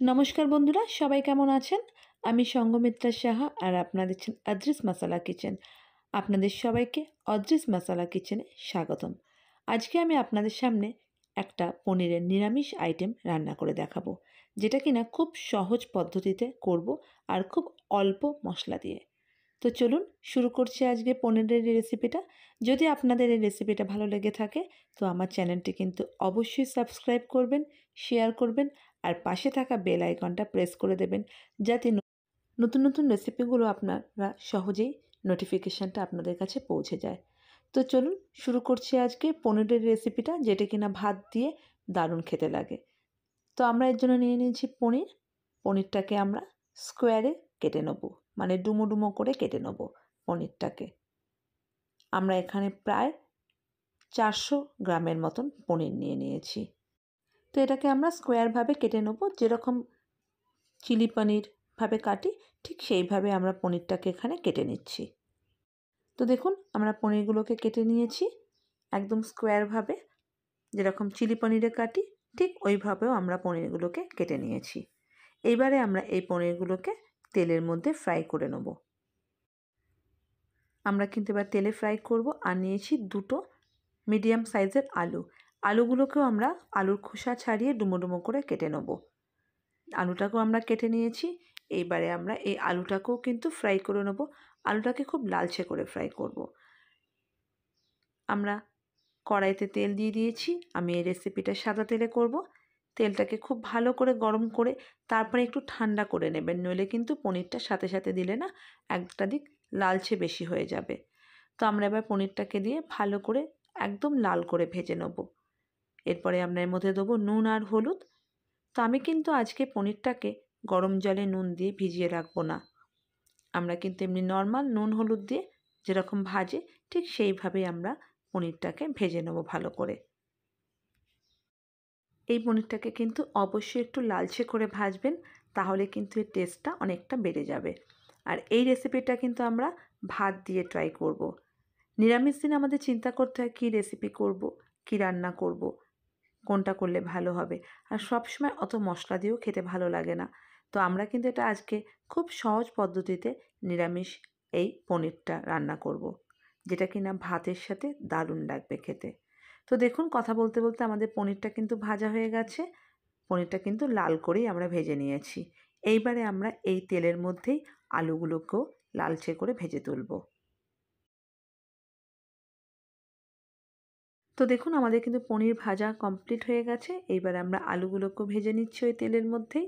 নমস্কার বন্ধুরা, সবাই কেমন আছেন? আমি সঙ্গমিত্রা সাহা আর আপনারা দেখছেন অদ্রিস মশালা কিচেন। আপনাদের সবাইকে অদ্রিস মশালা কিচেনে স্বাগতম। আজকে আমি আপনাদের সামনে একটা পনিরের নিরামিষ আইটেম রান্না করে দেখাবো, যেটা কিনা খুব সহজ পদ্ধতিতে করব আর খুব অল্প মশলা দিয়ে। তো চলুন শুরু করছি আজকে পনিরের এই রেসিপিটা। যদি আপনাদের এই রেসিপিটা ভালো লেগে থাকে তো আমার চ্যানেলটি কিন্তু অবশ্যই সাবস্ক্রাইব করবেন, শেয়ার করবেন আর পাশে থাকা বেল আইকনটা প্রেস করে দেবেন, যাতে নতুন নতুন রেসিপিগুলো আপনারা সহজেই নোটিফিকেশানটা আপনাদের কাছে পৌঁছে যায়। তো চলুন শুরু করছি আজকে পনিরের রেসিপিটা, যেটা কিনা ভাত দিয়ে দারুণ খেতে লাগে। তো আমরা এর জন্য নিয়ে নিয়েছি পনিরটাকে আমরা স্কোয়ারে কেটে নেব, মানে ডুমো ডুমো করে কেটে নেব পনিরটাকে। আমরা এখানে প্রায় 400 গ্রামের মতন পনির নিয়ে নিয়েছি। তো এটাকে আমরা স্কোয়ারভাবে কেটে নেব, যেরকম চিলি পনিরভাবে কাটি ঠিক সেইভাবে আমরা পনিরটাকে এখানে কেটে নিচ্ছি। তো দেখুন আমরা পনিরগুলোকে কেটে নিয়েছি একদম স্কোয়ারভাবে, যেরকম চিলি পনিরে কাটি ঠিক ওইভাবেও আমরা পনিরগুলোকে কেটে নিয়েছি। এইবারে আমরা এই পনিরগুলোকে তেলের মধ্যে ফ্রাই করে নেব। আমরা কিন্তু এবার তেলে ফ্রাই করব। আর নিয়েছি দুটো মিডিয়াম সাইজের আলুগুলোকেও আমরা আলুর খোসা ছাড়িয়ে ডুমো ডুমো করে কেটে নেব। আলুটাকেও আমরা কেটে নিয়েছি। এইবারে আমরা এই আলুটাকেও কিন্তু ফ্রাই করে নেব। আলুটাকে খুব লালচে করে ফ্রাই করব। আমরা কড়াইতে তেল দিয়ে দিয়েছি। আমি এই রেসিপিটা সাদা তেলে করব। তেলটাকে খুব ভালো করে গরম করে তারপরে একটু ঠান্ডা করে নেবেন, নইলে কিন্তু পনিরটা সাথে সাথে দিলে না একটা দিক লালচে বেশি হয়ে যাবে। তো আমরা এবার পনিরটাকে দিয়ে ভালো করে একদম লাল করে ভেজে নেব। এরপরে আমরা এর মধ্যে দেবো নুন আর হলুদ। তো আমি কিন্তু আজকে পনিরটাকে গরম জলে নুন দিয়ে ভিজিয়ে রাখবো না। আমরা কিন্তু এমনি নর্মাল নুন হলুদ দিয়ে যেরকম ভাজে ঠিক সেইভাবেই আমরা পনিরটাকে ভেজে নেব ভালো করে। এই পনিরটাকে কিন্তু অবশ্যই একটু লালচে করে ভাজবেন, তাহলে কিন্তু এর টেস্টটা অনেকটা বেড়ে যাবে। আর এই রেসিপিটা কিন্তু আমরা ভাত দিয়ে ট্রাই করব। নিরামিষ দিন আমাদের চিন্তা করতে হয় কী রেসিপি করব, কী রান্না করব, কোনটা করলে ভালো হবে। আর সবসময় অত মশলা দিয়েও খেতে ভালো লাগে না। তো আমরা কিন্তু এটা আজকে খুব সহজ পদ্ধতিতে নিরামিষ এই পনিরটা রান্না করব, যেটা কিনা ভাতের সাথে দারুণ লাগবে খেতে। তো দেখুন কথা বলতে বলতে আমাদের পনিরটা কিন্তু ভাজা হয়ে গেছে। পনিরটা কিন্তু লাল করেই আমরা ভেজে নিয়েছি। এইবারে আমরা এই তেলের মধ্যেই আলুগুলোকেও লালচে করে ভেজে তুলব। তো দেখুন আমাদের কিন্তু পনির ভাজা কমপ্লিট হয়ে গেছে। এইবার আমরা আলুগুলোকেও ভেজে নিচ্ছি ওই তেলের মধ্যেই।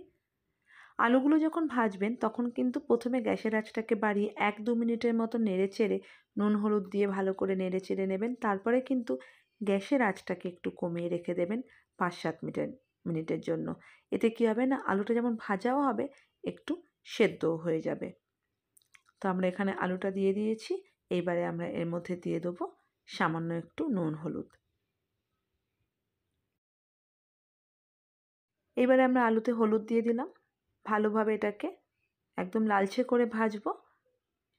আলুগুলো যখন ভাজবেন তখন কিন্তু প্রথমে গ্যাসের আঁচটাকে বাড়িয়ে 1-2 মিনিটের মতো নেড়ে চেড়ে নুন হলুদ দিয়ে ভালো করে নেড়ে চেড়ে নেবেন। তারপরে কিন্তু গ্যাসের আঁচটাকে একটু কমিয়ে রেখে দেবেন 5-7 মিনিটের জন্য। এতে কী হবে না, আলুটা যেমন ভাজাও হবে একটু সেদ্ধও হয়ে যাবে। তো আমরা এখানে আলুটা দিয়ে দিয়েছি। এইবারে আমরা এর মধ্যে দিয়ে দেবো সামান্য একটু নুন হলুদ। এবারে আমরা আলুতে হলুদ দিয়ে দিলাম। ভালোভাবে এটাকে একদম লালচে করে ভাজবো।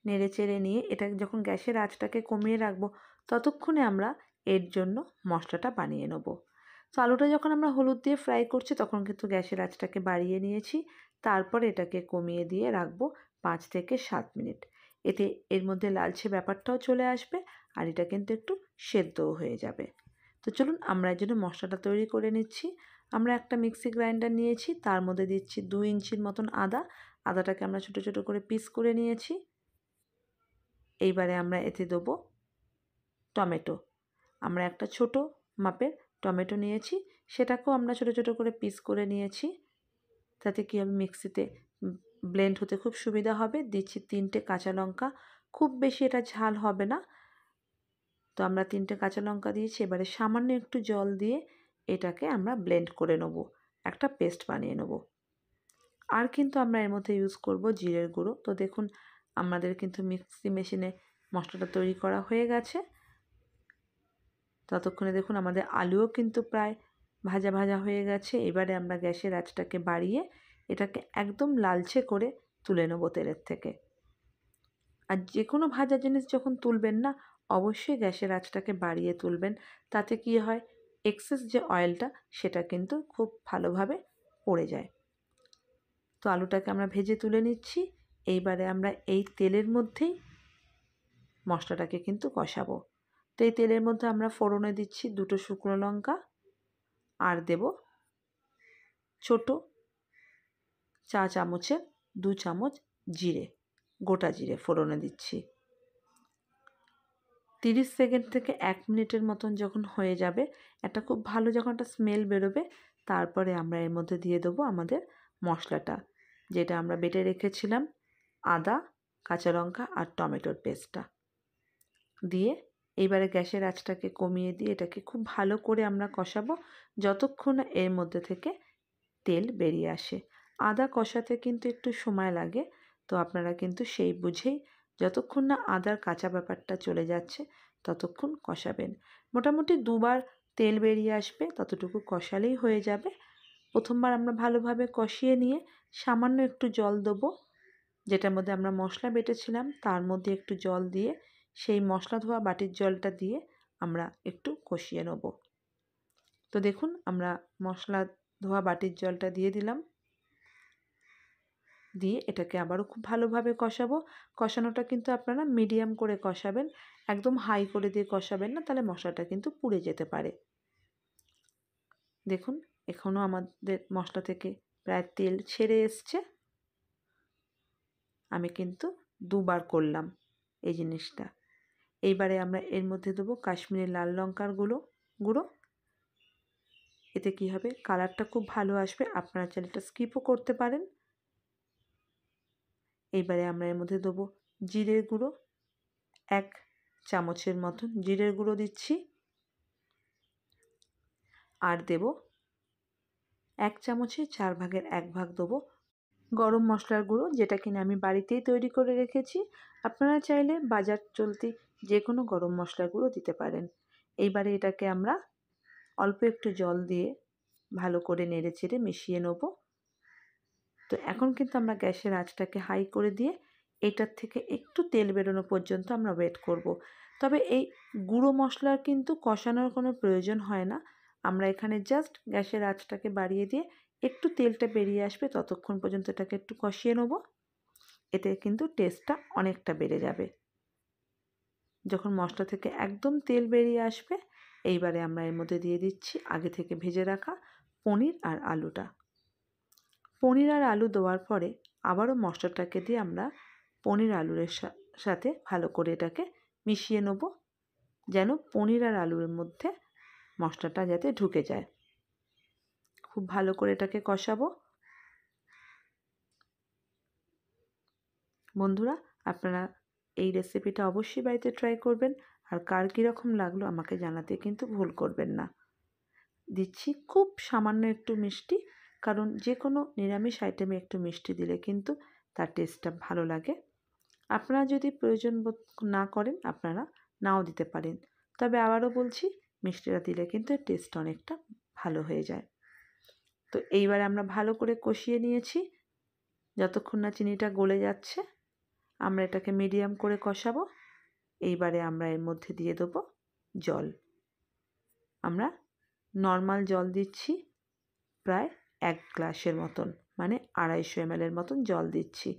নেড়ে চেড়ে নিয়ে এটা যখন গ্যাসের আঁচটাকে কমিয়ে রাখবো, ততক্ষণে আমরা এর জন্য মশলাটা বানিয়ে নেব। তো আলুটা যখন আমরা হলুদ দিয়ে ফ্রাই করছি তখন কিন্তু গ্যাসের আঁচটাকে বাড়িয়ে নিয়েছি। তারপর এটাকে কমিয়ে দিয়ে রাখবো 5 থেকে 7 মিনিট। এতে এর মধ্যে লালচে ব্যাপারটাও চলে আসবে আর এটা কিন্তু একটু সেদ্ধও হয়ে যাবে। তো চলুন আমরা এর জন্য মশলাটা তৈরি করে নিচ্ছি। আমরা একটা মিক্সি গ্রাইন্ডার নিয়েছি, তার মধ্যে দিচ্ছি 2 ইঞ্চির মতন আদাটাকে আমরা ছোটো ছোটো করে পিস করে নিয়েছি। এইবারে আমরা এতে দেবো টমেটো। আমরা একটা ছোট মাপের টমেটো নিয়েছি, সেটাকেও আমরা ছোটো ছোটো করে পিস করে নিয়েছি। তাতে কী হবে, মিক্সিতে ব্লেন্ড হতে খুব সুবিধা হবে। দিচ্ছি 3টে কাঁচা লঙ্কা, খুব বেশি এটা ঝাল হবে না। তো আমরা 3টে কাঁচা লঙ্কা দিয়েছি। এবারে সামান্য একটু জল দিয়ে এটাকে আমরা ব্লেন্ড করে নেব, একটা পেস্ট বানিয়ে নেব। আর কিন্তু আমরা এর মধ্যে ইউজ করব জিরের গুঁড়ো। তো দেখুন আমাদের কিন্তু মিক্সি মেশিনে মশলাটা তৈরি করা হয়ে গেছে। ততক্ষণে দেখুন আমাদের আলুও কিন্তু প্রায় ভাজা ভাজা হয়ে গেছে। এবারে আমরা গ্যাসের আঁচটাকে বাড়িয়ে এটাকে একদম লালচে করে তুলে নেব তেলের থেকে। আর যে কোনো ভাজা জিনিস যখন তুলবেন না, অবশ্যই গ্যাসের আঁচটাকে বাড়িয়ে তুলবেন। তাতে কী হয়, এক্সেস যে অয়েলটা সেটা কিন্তু খুব ভালোভাবে পড়ে যায়। তো আলুটাকে আমরা ভেজে তুলে নিচ্ছি। এইবারে আমরা এই তেলের মধ্যেই মশলাটাকে কিন্তু কষাবো। তো এই তেলের মধ্যে আমরা ফোড়নে দিচ্ছি 2টো শুকনো লঙ্কা, আর দেব ছোট চা চামচের 2 চামচ জিরে, গোটা জিরে ফোড়নে দিচ্ছি। 30 সেকেন্ড থেকে 1 মিনিটের মতন যখন হয়ে যাবে, একটা খুব ভালো যখন একটা স্মেল বেরোবে, তারপরে আমরা এর মধ্যে দিয়ে দেবো আমাদের মশলাটা, যেটা আমরা বেটে রেখেছিলাম, আদা, কাঁচা লঙ্কা আর টমেটোর পেস্টটা দিয়ে এইবারে গ্যাসের আঁচটাকে কমিয়ে দিয়ে এটাকে খুব ভালো করে আমরা কষাবো যতক্ষণ না এর মধ্যে থেকে তেল বেরিয়ে আসে। আদা কষাতে কিন্তু একটু সময় লাগে, তো আপনারা কিন্তু সেই বুঝেই যতক্ষণ না আদার কাঁচা ব্যাপারটা চলে যাচ্ছে ততক্ষণ কষাবেন। মোটামুটি 2বার তেল বেরিয়ে আসবে, ততটুকু কষালেই হয়ে যাবে। প্রথমবার আমরা ভালোভাবে কষিয়ে নিয়ে সামান্য একটু জল দেবো, যেটার মধ্যে আমরা মশলা বেটেছিলাম তার মধ্যে একটু জল দিয়ে সেই মশলা ধোয়া বাটির জলটা দিয়ে আমরা একটু কষিয়ে নেব। তো দেখুন আমরা মশলা ধোয়া বাটির জলটা দিয়ে দিলাম, দিয়ে এটাকে আবারও খুব ভালোভাবে কষাবো। কষানোটা কিন্তু আপনারা মিডিয়াম করে কষাবেন, একদম হাই করে দিয়ে কষাবেন না, তাহলে মশলাটা কিন্তু পুড়ে যেতে পারে। দেখুন এখনও আমাদের মশলা থেকে প্রায় তেল ছেড়ে এসছে। আমি কিন্তু 2বার করলাম এই জিনিসটা। এইবারে আমরা এর মধ্যে দেবো কাশ্মীরি লাল লঙ্কার গুঁড়ো। এতে কী হবে, কালারটা খুব ভালো আসবে, আপনারা চাইলে এটা স্কিপও করতে পারেন। এইবারে আমরা এর মধ্যে দেবো জিরের গুঁড়ো, 1 চামচের মতন জিরের গুঁড়ো দিচ্ছি, আর দেব 1 চামচের 4 ভাগের 1 ভাগ দেবো গরম মশলার গুঁড়ো, যেটা কিনা আমি বাড়িতেই তৈরি করে রেখেছি। আপনারা চাইলে বাজার চলতি যে কোনো গরম মশলার গুঁড়ো দিতে পারেন। এইবারে এটাকে আমরা অল্প একটু জল দিয়ে ভালো করে নেড়ে চেড়ে মিশিয়ে নেব। তো এখন কিন্তু আমরা গ্যাসের আঁচটাকে হাই করে দিয়ে এটার থেকে একটু তেল বেরোনো পর্যন্ত আমরা ওয়েট করব। তবে এই গুঁড়ো মশলার কিন্তু কষানোর কোনো প্রয়োজন হয় না, আমরা এখানে জাস্ট গ্যাসের আঁচটাকে বাড়িয়ে দিয়ে একটু তেলটা বেরিয়ে আসবে ততক্ষণ পর্যন্ত এটাকে একটু কষিয়ে নেব। এতে কিন্তু টেস্টটা অনেকটা বেড়ে যাবে। যখন মশলা থেকে একদম তেল বেরিয়ে আসবে, এইবারে আমরা এর মধ্যে দিয়ে দিচ্ছি আগে থেকে ভেজে রাখা পনির আর আলুটা। পনির আর আলু দেওয়ার পরে আবারও মশলাটাকে দিয়ে আমরা পনির আলুর সাথে ভালো করে এটাকে মিশিয়ে নেব, যেন পনির আর আলুর মধ্যে মশলাটা যাতে ঢুকে যায়। খুব ভালো করে এটাকে কষাবো। বন্ধুরা, আপনারা এই রেসিপিটা অবশ্যই বাড়িতে ট্রাই করবেন, আর কার কীরকম লাগলো আমাকে জানাতে কিন্তু ভুল করবেন না। দিচ্ছি খুব সামান্য একটু মিষ্টি, কারণ যে কোনো নিরামিষ আইটেমে একটু মিষ্টি দিলে কিন্তু তার টেস্টটা ভালো লাগে। আপনারা যদি প্রয়োজন বোধ না করেন আপনারা নাও দিতে পারেন, তবে আবারও বলছি মিষ্টিটা দিলে কিন্তু টেস্ট অনেকটা ভালো হয়ে যায়। তো এইবার আমরা ভালো করে কষিয়ে নিয়েছি, যতক্ষণ না চিনিটা গলে যাচ্ছে আমরা এটাকে মিডিয়াম করে কষাবো। এইবারে আমরা এর মধ্যে দিয়ে দেবো জল। আমরা নর্মাল জল দিচ্ছি প্রায় 1 গ্লাসের মতন, মানে 250 ml মতন জল দিচ্ছি,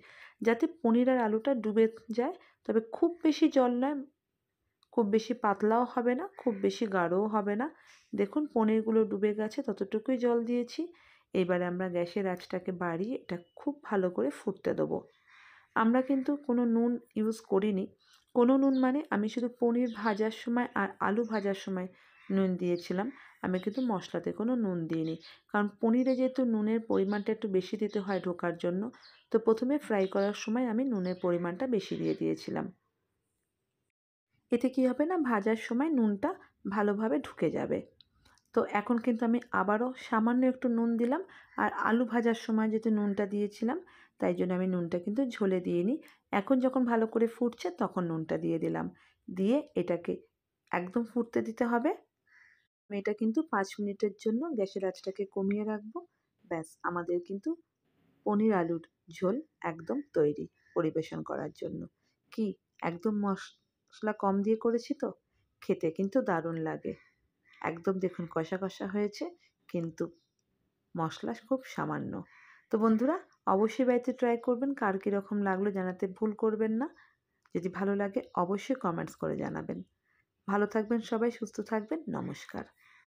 যাতে পনির আর আলুটা ডুবে যায়। তবে খুব বেশি জল নয়, খুব বেশি পাতলাও হবে না, খুব বেশি গাঢ়ও হবে না। দেখুন পনিরগুলো ডুবে গেছে, ততটুকুই জল দিয়েছি। এবারে আমরা গ্যাসের আঁচটাকে বাড়িয়ে এটা খুব ভালো করে ফুটতে দেবো। আমরা কিন্তু কোনো নুন ইউজ করিনি। কোনো নুন মানে আমি শুধু পনির ভাজার সময় আর আলু ভাজার সময় নুন দিয়েছিলাম, আমি কিন্তু মশলাতে কোনো নুন দিইনি, কারণ পনিরে যেহেতু নুনের পরিমাণটা একটু বেশি দিতে হয় ঢোকার জন্য, তো প্রথমে ফ্রাই করার সময় আমি নুনের পরিমাণটা বেশি দিয়ে দিয়েছিলাম। এতে কী হবে না, ভাজার সময় নুনটা ভালোভাবে ঢুকে যাবে। তো এখন কিন্তু আমি আবারও সামান্য একটু নুন দিলাম, আর আলু ভাজার সময় যেহেতু নুনটা দিয়েছিলাম তাই জন্য আমি নুনটা কিন্তু ঝোলে দিইনি। এখন যখন ভালো করে ফুটছে তখন নুনটা দিয়ে দিলাম, দিয়ে এটাকে একদম ফুটতে দিতে হবে। আমি এটা কিন্তু 5 মিনিটের জন্য গ্যাসের আঁচটাকে কমিয়ে রাখবো। ব্যাস আমাদের কিন্তু পনির আলুর ঝোল একদম তৈরি পরিবেশন করার জন্য। কি একদম মশলা কম দিয়ে করেছি তো, খেতে কিন্তু দারুণ লাগে। একদম দেখুন কষা কষা হয়েছে, কিন্তু মশলা খুব সামান্য। তো বন্ধুরা, অবশ্যই বাড়িতে ট্রাই করবেন। কার কীরকম লাগলো জানাতে ভুল করবেন না। যদি ভালো লাগে অবশ্যই কমেন্টস করে জানাবেন। ভালো থাকবেন সবাই, সুস্থ থাকবেন। নমস্কার।